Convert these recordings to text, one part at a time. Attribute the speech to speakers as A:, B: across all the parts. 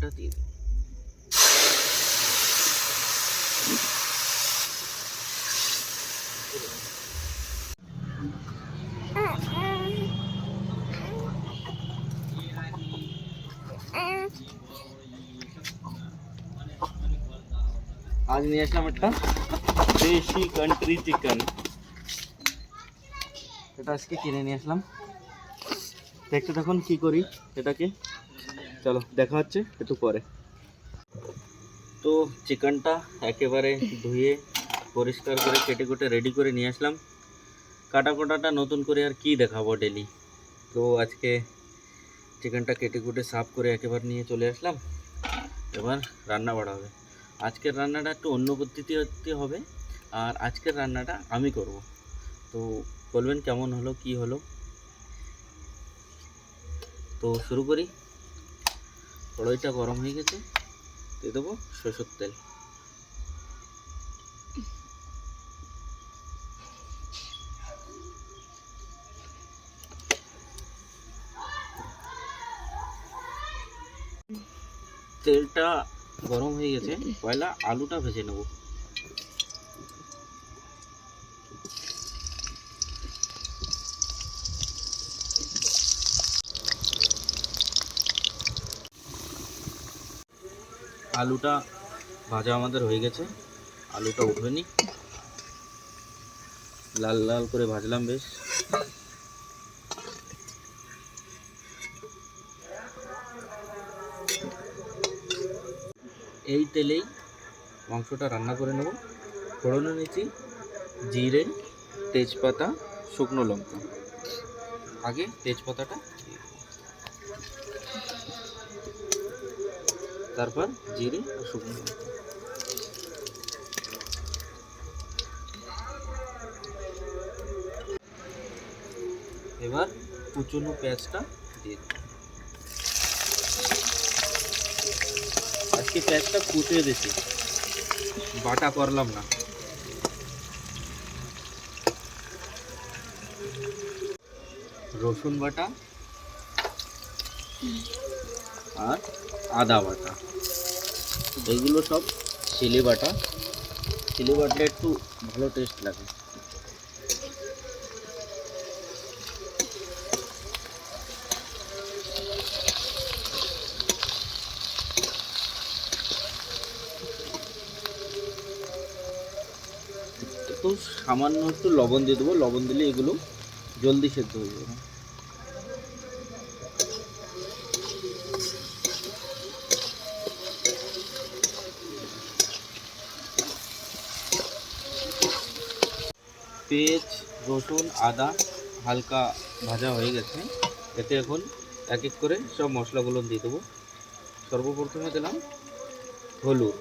A: চিকেনটা দিয়ে দিই। আজ নিয়ে আসলাম একটা দেশি কান্ট্রি চিকেন। এটা আজকে কিনে নিয়ে আসলাম। দেখতে দেখুন কি করি এটাকে, চলো দেখা হচ্ছে একটু পরে। তো চিকেনটা একেবারে ধুয়ে পরিষ্কার করে কেটে কুটে রেডি করে নিয়ে আসলাম। কাটা কোটাটা নতুন করে আর কি দেখাবো ডেলি, তো আজকে চিকেনটা কেটে কুটে সাফ করে একেবারে নিয়ে চলে আসলাম। এবার রান্না বাড়া হবে। আজকের রান্নাটা একটু অন্য পদ্ধতিতে হবে, আর আজকের রান্নাটা আমি করব। তো বলবেন কেমন হলো কি হলো। তো শুরু করি। কড়াইটা গরম হয়ে গেছে, দিয়ে দেবো সরষের তেল। তেলটা গরম হয়ে গেছে, পয়লা আলুটা ভেজে নেব। আলুটা ভাজা আমাদের হয়ে গেছে, আলুটা উঠবে নি, লাল লাল করে ভাজলাম বেশ। এই তেলেই মাংসটা রান্না করে নেব। ফোড়নে নিয়েছি জিরে, তেজপাতা, শুকনো লঙ্কা। আগে তেজপাতাটা দিয়ে দেব, তারপর জিরে আর শুকনো লঙ্কা। এবার কুচনো পেঁয়াজটা দিয়ে দেব। আজকে পেঁয়াজটা কুচে দিয়েছি, বাটা করলাম না। রসুন বাটা আর আদা বাটা, এইগুলো সব শিলে বাটা। শিলে বাটলে একটু ভালো টেস্ট লাগে। তো সামান্য একটু লবণ দিয়ে দেবো, লবণ দিলে এগুলো জলদি সেদ্ধ হয়ে যাবে। পেঁয়াজ, রসুন, আদা হালকা ভাজা হয়ে গেছে। এতে এখন এক এক করে সব মশলাগুলো দিয়ে দেবো। সর্বপ্রথমে দিলাম হলুদ,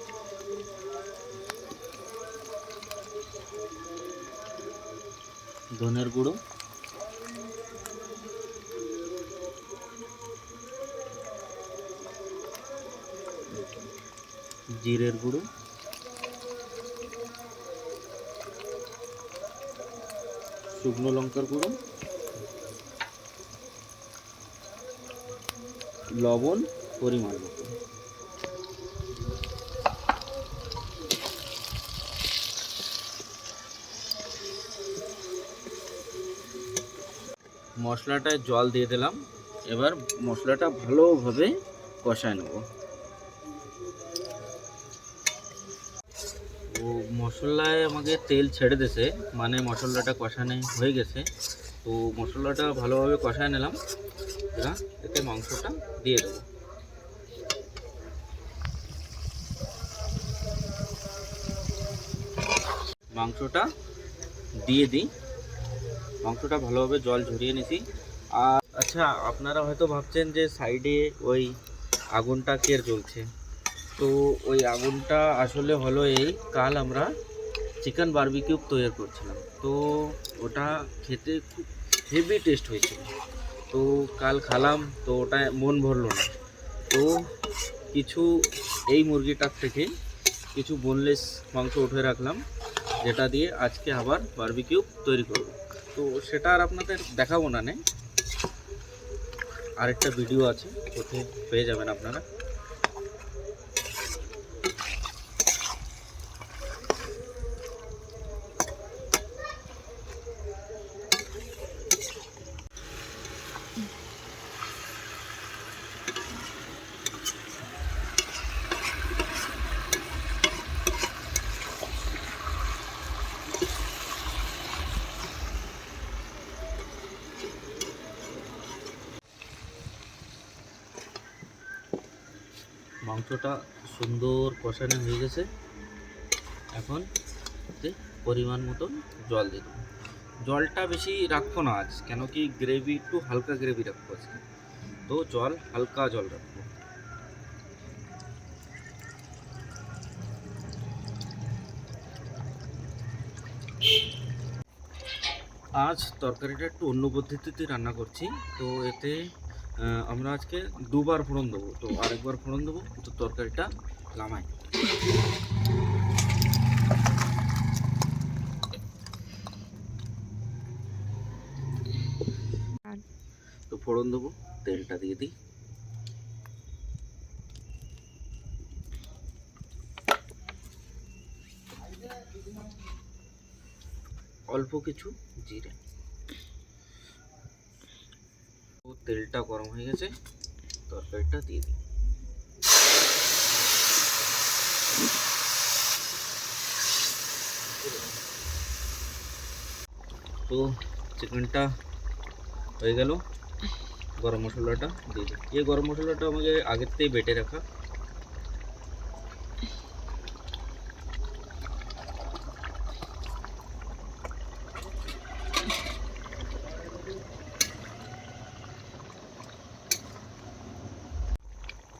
A: ধনের গুঁড়ো, জিরের গুঁড়ো, শুকনো লঙ্কার গুঁড়ো, লবণ পরিমাণ মতো। মশলাটায় জল দিয়ে দিলাম। এবার মশলাটা ভালোভাবে কষায় নেব। ও মশলায় আমাকে তেল ছেড়ে দিয়েছে, মানে মশলাটা কষানো হয়ে গেছে। তো মশলাটা ভালোভাবে কষায় নিলাম। এবার এতে মাংসটা দিয়ে দেবো। মাংসটা দিয়ে দিই। মাংসটা ভালোভাবে জল ঝরিয়ে নিছি। আর আচ্ছা, আপনারা হয়তো ভাবছেন যে সাইডে ওই আগুনটা কে জ্বলছে। তো ওই আগুনটা আসলে হলো এই, কাল আমরা চিকেন বারবিকিউ তৈরি করছিলাম। তো ওটা খেতে খুব হেভি টেস্ট হয়েছিল। তো কাল খালাম, তো ওটা মন ভরলো না। তো কিছু এই মুরগিটার থেকে কিছু বোনলেস মাংস উঠে রাখলাম, যেটা দিয়ে আজকে আবার বারবিকিউ তৈরি করব। তো সেটা আর আপনাদের দেখাবো না, আরেকটা ভিডিও আছে, ওতে পেয়ে যাবেন আপনারা। মাংসটা সুন্দর কষানো হয়ে গেছে। এখন এতে পরিমাণ মতন জল দিয়ে দেবো। জলটা বেশি রাখবো না আজ, কেন কি গ্রেভি একটু হালকা গ্রেভি রাখবো আজকে, তো জল হালকা জল রাখবো। আজ তরকারিটা একটু অন্য পদ্ধতিতে রান্না করছি, তো এতে আমরা আজকে দুবার ফোড়ন দেবো, তো আরেকবার ফোড়ন দেবো, তো তরকারিটা নামাই। তো ফোড়ন দেবো, তেলটা দিয়ে দিই। অল্প কিছু জিরে। তেলটা গরম হয়ে গেছে, তরকারিটা দিয়ে দিই। তো চিকেনটা হয়ে গেল, গরম মশলাটা দিয়ে দিই। এই গরম মশলাটা আমাকে আগের থেকে বেটে রাখা।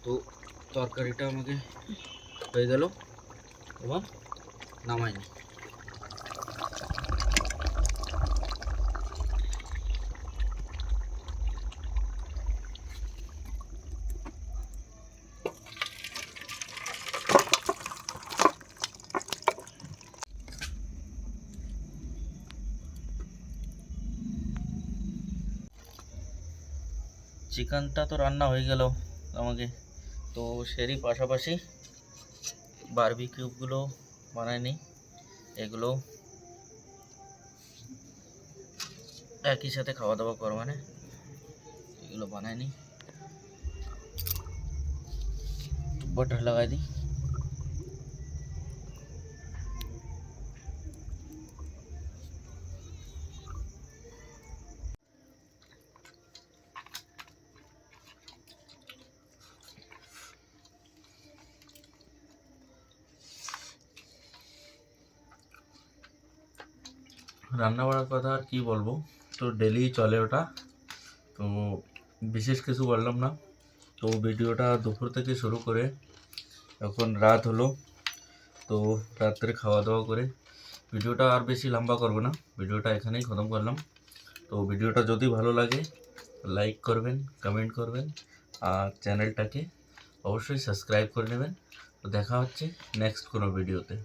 A: তো তরকারিটা আমাকে হয়ে গেল, এবার নামাই নি। চিকেনটা তো রান্না হয়ে গেল আমাকে, তো সেরই পাশাপাশি বারবিকিউগুলো বানাইনি, এগুলো একই সাথে খাওয়া দাওয়া করো, মানে এগুলো বানাইনি। বাটার লাগাই দিই। রান্না বাড়ার কথা আর কি বলবো, তো ডেলি চলে ওটা, তো বিশেষ কিছু বললাম না। তো ভিডিওটা দুপুর থেকে শুরু করে এখন রাত হলো, তো রাত্রে খাওয়া দাওয়া করে ভিডিওটা আর বেশি লম্বা করবো না, ভিডিওটা এখানেই খতম করলাম। তো ভিডিওটা যদি ভালো লাগে লাইক করবেন, কমেন্ট করবেন, আর চ্যানেলটাকে অবশ্যই সাবস্ক্রাইব করে নেবেন। তো দেখা হচ্ছে নেক্সট কোনো ভিডিওতে।